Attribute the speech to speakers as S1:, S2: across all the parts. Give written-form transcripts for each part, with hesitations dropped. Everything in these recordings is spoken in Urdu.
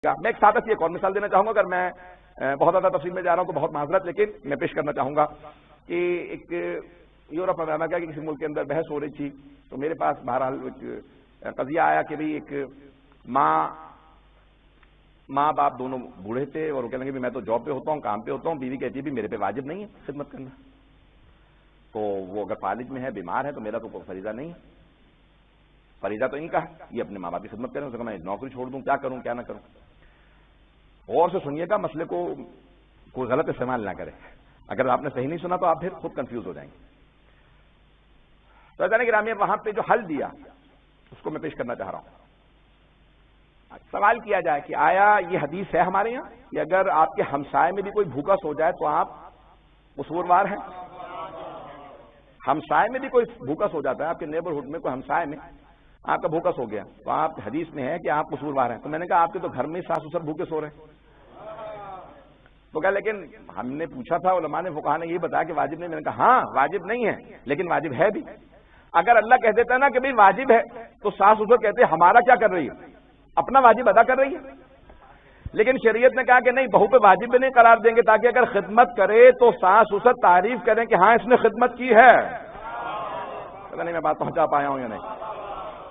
S1: میں ایک سادہ سی ایک اور مثال دینا چاہوں گا، اگر میں بہت زیادہ تفصیل میں جا رہا ہوں تو بہت معذرت، لیکن میں پیش کرنا چاہوں گا کہ ایک یورپ امریکہ کے کسی ملک کے اندر بحث ہو رہی تھی، تو میرے پاس بہرحال ایک قضیہ آیا کہ بھئی ایک ماں باپ دونوں بوڑھے تھے اور وہ کہنے لگے میں تو جاب پہ ہوتا ہوں، کام پہ ہوتا ہوں، بیوی کہتی ہے بھی میرے پہ واجب نہیں ہے خدمت کرنا، تو وہ اگر فالج میں ہے بیمار ہے تو میرا تو کوئی فریضہ نہیں ہے، فریضہ تو ان کا ہے یہ اپنے ماں باپ کی خدمت کریں، اس کو میں نوکری چھوڑ دوں، کیا کروں کیا نہ کروں۔ غور سے سنیے گا، مسئلے کو کوئی غلط استعمال نہ کرے، اگر آپ نے صحیح نہیں سنا تو آپ پھر خود کنفیوز ہو جائیں گے۔ تو عزیزان گرامی وہاں پہ جو حل دیا اس کو میں پیش کرنا چاہ رہا ہوں۔ سوال کیا جائے کہ آیا یہ حدیث ہے ہمارے یہاں کہ اگر آپ کے ہمسائے میں بھی کوئی بھوکا سو جائے تو آپ قصوروار ہیں؟ ہمسائے میں بھی کوئی بھوکا سو جاتا ہے، آپ کے نیبرہڈ میں کوئی ہمسائے میں آپ کا بھوکا سو گیا تو آپ حدیث میں ہے کہ آپ قصوروار ہیں، تو میں نے کہا آپ کے تو گھر میں ساس سسر بھوکے سو رہے ہیں، تو کہا لیکن ہم نے پوچھا تھا علماء نے فقہاء نے یہ بتایا کہ واجب نہیں، میں نے کہا ہاں واجب نہیں ہے لیکن واجب ہے بھی۔ اگر اللہ کہہ دیتا نا کہ بھئی واجب ہے تو ساس سسر کہتے ہمارا کیا کر رہی ہے، اپنا واجب ادا کر رہی ہے، لیکن شریعت نے کہا کہ نہیں، بہو پہ واجب بھی نہیں قرار دیں گے تاکہ اگر خدمت کرے تو ساس سسر تعریف کریں کہ ہاں اس نے خدمت کی ہے۔ پتہ نہیں میں بات پہنچا پایا ہوں یا نہیں۔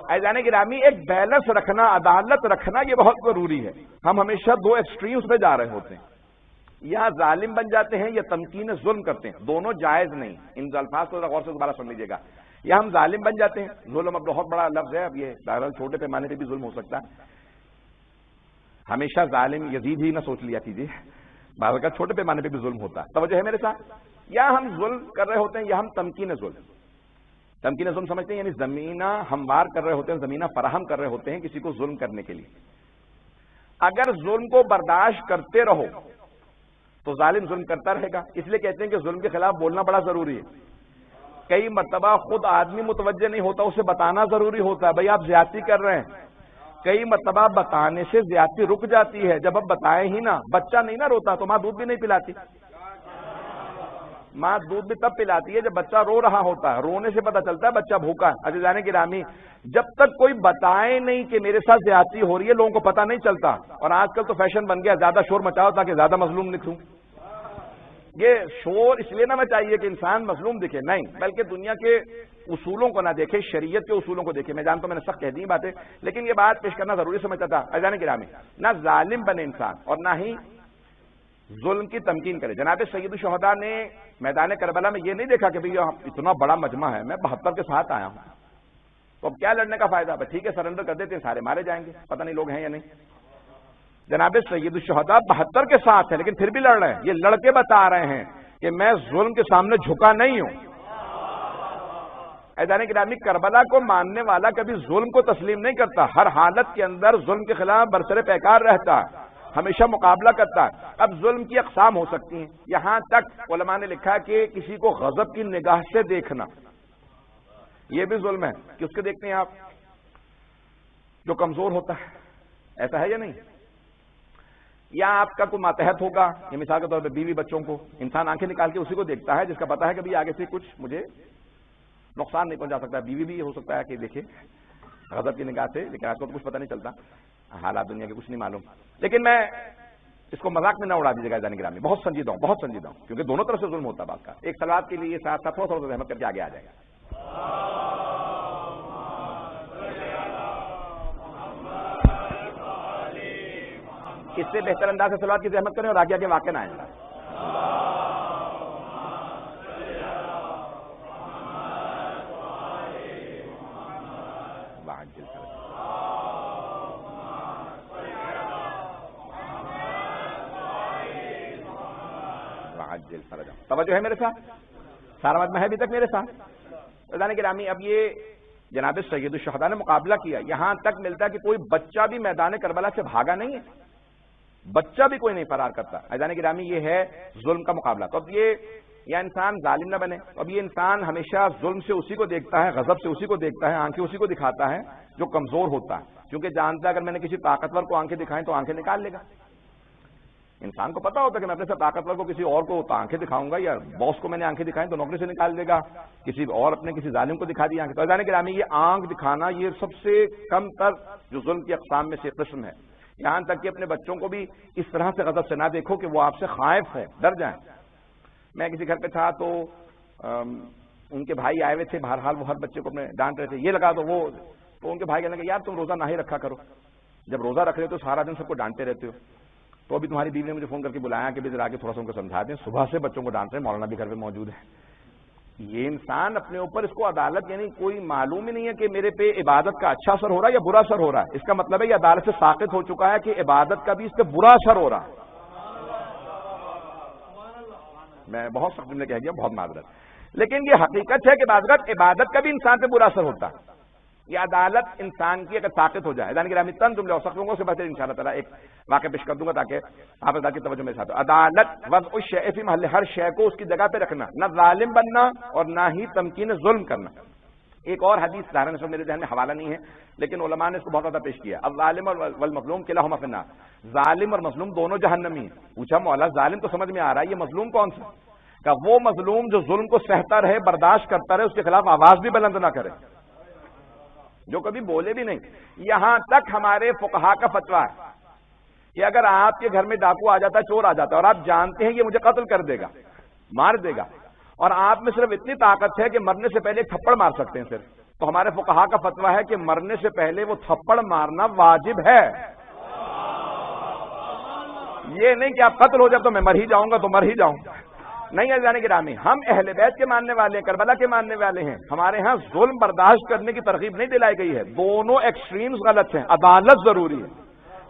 S1: عزیزان گرامی ایک بیلنس رکھنا، عدالت رکھنا یہ بہت ضروری ہے۔ ہم ہمیشہ دو ایکسٹریمز پہ جا رہے ہوتے ہیں، یا ظالم بن جاتے ہیں یا تمکین ظلم کرتے ہیں، دونوں جائز نہیں۔ ان الفاظ کو غور سے دوبارہ سن لیجیے گا، یا ہم ظالم بن جاتے ہیں، ظلم اب بہت بڑا لفظ ہے، اب یہ بہرحال چھوٹے پیمانے پہ بھی ظلم ہو سکتا ہے، ہمیشہ ظالم یزید ہی نہ سوچ لیا کیجیے، بہرحال چھوٹے پیمانے پہ بھی ظلم ہوتا ہے، توجہ ہے میرے ساتھ۔ یا ہم ظلم کر رہے ہوتے ہیں یا ہم تمکین ظلم سمجھتے ہیں، یعنی زمینہ ہموار کر رہے ہوتے ہیں، زمینہ فراہم کر رہے ہوتے ہیں کسی کو ظلم کرنے کے لیے۔ اگر ظلم کو برداشت کرتے رہو تو ظالم ظلم کرتا رہے گا، اس لیے کہتے ہیں کہ ظلم کے خلاف بولنا بڑا ضروری ہے۔ کئی مرتبہ خود آدمی متوجہ نہیں ہوتا، اسے بتانا ضروری ہوتا ہے، بھئی آپ زیادتی کر رہے ہیں۔ کئی مرتبہ بتانے سے زیادتی رک جاتی ہے، جب اب بتائیں ہی نا، بچہ نہیں نا روتا تو ماں دودھ بھی نہیں پلاتی، ماں دودھ بھی تب پلاتی ہے جب بچہ رو رہا ہوتا ہے، رونے سے پتہ چلتا ہے بچہ بھوکا ہے۔ عزیزان گرامی جب تک کوئی بتائے نہیں کہ میرے ساتھ زیادتی ہو رہی ہے لوگوں کو پتہ نہیں چلتا، اور آج کل تو فیشن بن گیا زیادہ شور مچاؤ تاکہ زیادہ مظلوم دکھوں۔ یہ شور اس لیے نہ مچائیے کہ انسان مظلوم دکھے، نہیں، بلکہ دنیا کے اصولوں کو نہ دیکھے، شریعت کے اصولوں کو دیکھے۔ میں جانتا ہوں میں نے سخت کہہ دی باتیں، لیکن یہ بات پیش کرنا ضروری سمجھتا تھا۔ عزیزان گرامی نہ ظالم بنے انسان اور نہ ہی ظلم کی تمکین کرے۔ جناب سید الشہداء نے میدان کربلا میں یہ نہیں دیکھا کہ بھئی اتنا بڑا مجمع ہے، میں 72 کے ساتھ آیا ہوں، تو اب کیا لڑنے کا فائدہ، بھائی ٹھیک ہے سرنڈر کر دیتے ہیں، سارے مارے جائیں گے، پتہ نہیں لوگ ہیں یا نہیں۔ جناب سید الشہداء 72 کے ساتھ ہیں لیکن پھر بھی لڑ رہے ہیں، یہ لڑکے بتا رہے ہیں کہ میں ظلم کے سامنے جھکا نہیں ہوں۔ عزیزان گرامی کربلا کو ماننے والا کبھی ظلم کو تسلیم نہیں کرتا، ہر حالت کے اندر ظلم کے خلاف برسر پیکار رہتا ہے، ہمیشہ مقابلہ کرتا ہے۔ اب ظلم کی اقسام ہو سکتی ہیں، یہاں تک علماء نے لکھا کہ کسی کو غضب کی نگاہ سے دیکھنا یہ بھی ظلم ہے، کہ اس کے دیکھتے ہیں آپ جو کمزور ہوتا ہے، ایسا ہے یا نہیں؟ یا آپ کا کوئی ماتحت ہوگا، یہ مثال کے طور پہ بیوی بچوں کو انسان آنکھیں نکال کے اسی کو دیکھتا ہے جس کا پتا ہے کہ بھی آگے سے کچھ مجھے نقصان نہیں پہنچا سکتا۔ بیوی بھی یہ ہو سکتا ہے کہ دیکھے غضب کی نگاہ سے، لیکن آپ کو تو کچھ پتہ نہیں چلتا، حالات دنیا کے کچھ نہیں معلوم۔ لیکن میں اس کو مذاق میں نہ اڑا دیجیے گا عزیزان گرامی، بہت سنجیدہ ہوں کیونکہ دونوں طرف سے ظلم ہوتا ہے بات کا۔ ایک سلوات کے لیے ساتھ ساتھ تھوڑا سا رحمت کر کے آگے آ جائے گا۔ اس سے بہتر انداز سے سلوات کی زحمت کریں اور آگے آگے واقع نہ آئیں گا۔ توجہ ہے میرے ساتھ، سارا مجمع ہے ابھی تک میرے ساتھ؟ عزیزان گرامی اب یہ جناب سید الشہداء نے مقابلہ کیا، یہاں تک ملتا ہے کہ کوئی بچہ بھی میدان کربلا سے بھاگا نہیں ہے، بچہ بھی کوئی نہیں فرار کرتا۔ عزیزان گرامی یہ ہے ظلم کا مقابلہ۔ تو اب یہ انسان ظالم نہ بنے، اب یہ انسان ہمیشہ ظلم سے اسی کو دیکھتا ہے، غضب سے اسی کو دیکھتا ہے، آنکھیں اسی کو دکھاتا ہے جو کمزور ہوتا ہے، کیونکہ جانتا ہے اگر میں نے کسی طاقتور کو آنکھیں دکھائیں تو آنکھیں نکال لے گا۔ انسان کو پتا ہوتا ہے کہ میں اپنے سے طاقتور کو کسی اور کو تو آنکھیں دکھاؤں گا، یا باس کو میں نے آنکھیں دکھائیں تو نوکری سے نکال دے گا، کسی اور اپنے کسی ظالم کو دکھا دی آنکھیں۔ تو عزیزان گرامی یہ آنکھ دکھانا یہ سب سے کم تر جو ظلم کی اقسام میں سے قسم ہے۔ یہاں تک کہ اپنے بچوں کو بھی اس طرح سے غضب سے نہ دیکھو کہ وہ آپ سے خائف ہیں، ڈر جائیں۔ میں کسی گھر پہ تھا تو ان کے بھائی آئے ہوئے تھے، بہرحال وہ ہر بچے کو اپنے ڈانٹ رہے تھے، یہ لگا دو وہ، تو ان کے بھائی کہنے لگے یار تم روزہ نہ ہی رکھا کرو، جب روزہ رکھ رہے ہو تو سارا دن سب کو ڈانٹتے رہتے ہو۔ تو ابھی تمہاری بیوی نے مجھے فون کر کے بلایا کہ ذرا کے تھوڑا سا ان کو سمجھا دیں، صبح سے بچوں کو ڈانٹ رہے ہیں، مولانا بھی گھر پہ موجود ہے۔ یہ انسان اپنے اوپر، اس کو عدالت یعنی کوئی معلوم ہی نہیں ہے کہ میرے پہ عبادت کا اچھا اثر ہو رہا ہے یا برا اثر ہو رہا ہے، اس کا مطلب ہے یہ عدالت سے ساقط ہو چکا ہے کہ عبادت کا بھی اس پہ برا اثر ہو رہا ہے۔ میں بہت سخت نے کہہ دیا، بہت معذرت، لیکن یہ حقیقت ہے کہ بعض اوقات عبادت کا بھی انسان پہ برا اثر ہوتا ہے۔ یہ عدالت انسان کی اگر ساقط ہو جائے، یعنی کہ تن جملے اور سخت لوگوں سے بہتر انشاءاللہ تعالیٰ ایک واقعہ پیش کر دوں گا تاکہ آپ کی توجہ میرے ساتھ ہو۔ عدالت وضع الشیء فی محل، ہر شے کو اس کی جگہ پہ رکھنا، نہ ظالم بننا اور نہ ہی تمکین ظلم کرنا۔ ایک اور حدیث ظاہراً اس میرے ذہن میں حوالہ نہیں ہے لیکن علماء نے اس کو بہت زیادہ پیش کیا، الظالم والمظلوم کلاہما فی النار، ظالم اور مظلوم دونوں جہنمی ہیں۔ پوچھا مولا ظالم تو سمجھ میں آ رہا ہے، یہ مظلوم کون سا؟ کہ وہ مظلوم جو ظلم کو سہتا رہے، برداشت کرتا رہے، اس کے خلاف آواز بھی بلند نہ کرے، جو کبھی بولے بھی نہیں۔ یہاں تک ہمارے فقہا کا فتویٰ ہے کہ اگر آپ کے گھر میں ڈاکو آ جاتا ہے، چور آ جاتا ہے، اور آپ جانتے ہیں یہ مجھے قتل کر دے گا، مار دے گا، اور آپ میں صرف اتنی طاقت ہے کہ مرنے سے پہلے ایک تھپڑ مار سکتے ہیں صرف، تو ہمارے فقہا کا فتویٰ ہے کہ مرنے سے پہلے وہ تھپڑ مارنا واجب ہے۔ یہ نہیں کہ آپ قتل ہو جائے تو میں مر ہی جاؤں گا تو مر ہی جاؤں گا، نہیں عزیزان گرامی، ہم اہل بیت کے ماننے والے ہیں، کربلا کے ماننے والے ہیں، ہمارے ہاں ظلم برداشت کرنے کی ترغیب نہیں دلائی گئی ہے، دونوں ایکسٹریمز غلط ہیں، عدالت ضروری ہے،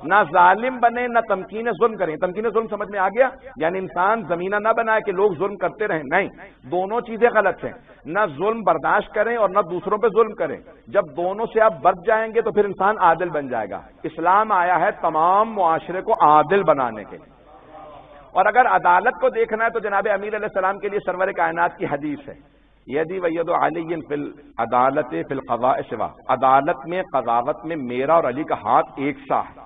S1: نہ ظالم بنے نہ تمکین ظلم کریں۔ تمکین ظلم سمجھ میں آ گیا، یعنی انسان زمینہ نہ بنائے کہ لوگ ظلم کرتے رہیں، نہیں، دونوں چیزیں غلط ہیں، نہ ظلم برداشت کریں اور نہ دوسروں پہ ظلم کریں۔ جب دونوں سے آپ بچ جائیں گے تو پھر انسان عادل بن جائے گا۔ اسلام آیا ہے تمام معاشرے کو عادل بنانے کے لیے، اور اگر عدالت کو دیکھنا ہے تو جناب امیر علیہ السلام کے لیے سرور کائنات کی حدیث ہے، یدی وید علی فی العدالت فی القضاء سوا، عدالت میں قضاوت میں میرا اور علی کا ہاتھ ایک سا ہے،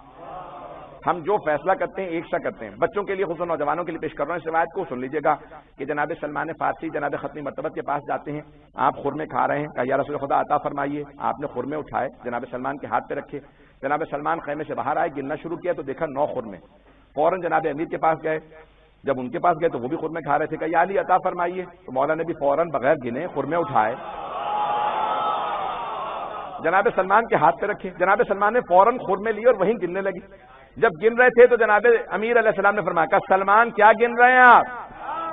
S1: ہم جو فیصلہ کرتے ہیں ایک سا کرتے ہیں۔ بچوں کے لیے خصوصاً نوجوانوں کے لیے پیش کر رہا ہوں اس روایت کو، سن لیجیے گا کہ جناب سلمان فارسی جناب ختمی مرتبت کے پاس جاتے ہیں، آپ خرمے کھا رہے ہیں، کہا یا رسول خدا عطا فرمائیے، آپ نے خرمے اٹھائے جناب سلمان کے ہاتھ پہ رکھے، جناب سلمان خیمے سے باہر آئے، گننا شروع کیا تو دیکھا 9 خرمے، فوراً جناب امیر کے پاس گئے، جب ان کے پاس گئے تو وہ بھی خرمے کھا رہے تھے، کہا یا علی عطا فرمائیے، تو مولا نے بھی فوراً بغیر گنے خرمے اٹھائے، جناب سلمان کے ہاتھ پہ رکھے، جناب سلمان نے فوراً خرمے لیے اور وہیں گننے لگے۔ جب گن رہے تھے تو جناب امیر علیہ السلام نے فرمایا کہ سلمان کیا گن رہے ہیں آپ؟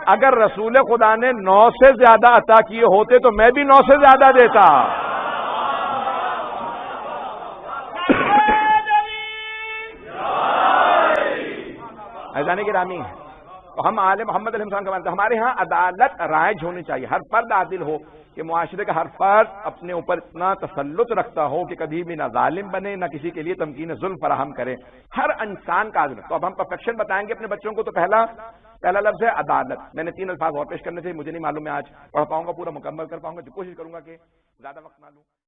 S1: اگر رسول خدا نے 9 سے زیادہ عطا کیے ہوتے تو میں بھی 9 سے زیادہ دیتا۔ ایسا نہیں گرامی ہے تو ہم آل محمد علیہ السلام کا مانتے ہیں، ہمارے ہاں عدالت رائج ہونی چاہیے، ہر فرد عادل ہو، کہ معاشرے کا ہر فرد اپنے اوپر اتنا تسلط رکھتا ہو کہ کبھی بھی نہ ظالم بنے نہ کسی کے لیے تمکین ظلم فراہم کرے، ہر انسان کا عادل۔ تو اب ہم پرفیکشن بتائیں گے اپنے بچوں کو، تو پہلا لفظ ہے عدالت۔ میں نے 3 الفاظ اور پیش کرنے تھے، مجھے نہیں معلوم میں آج پڑھ پاؤں گا، پورا مکمل کر پاؤں گا، کوشش کروں گا کہ زیادہ وقت نہ لوں۔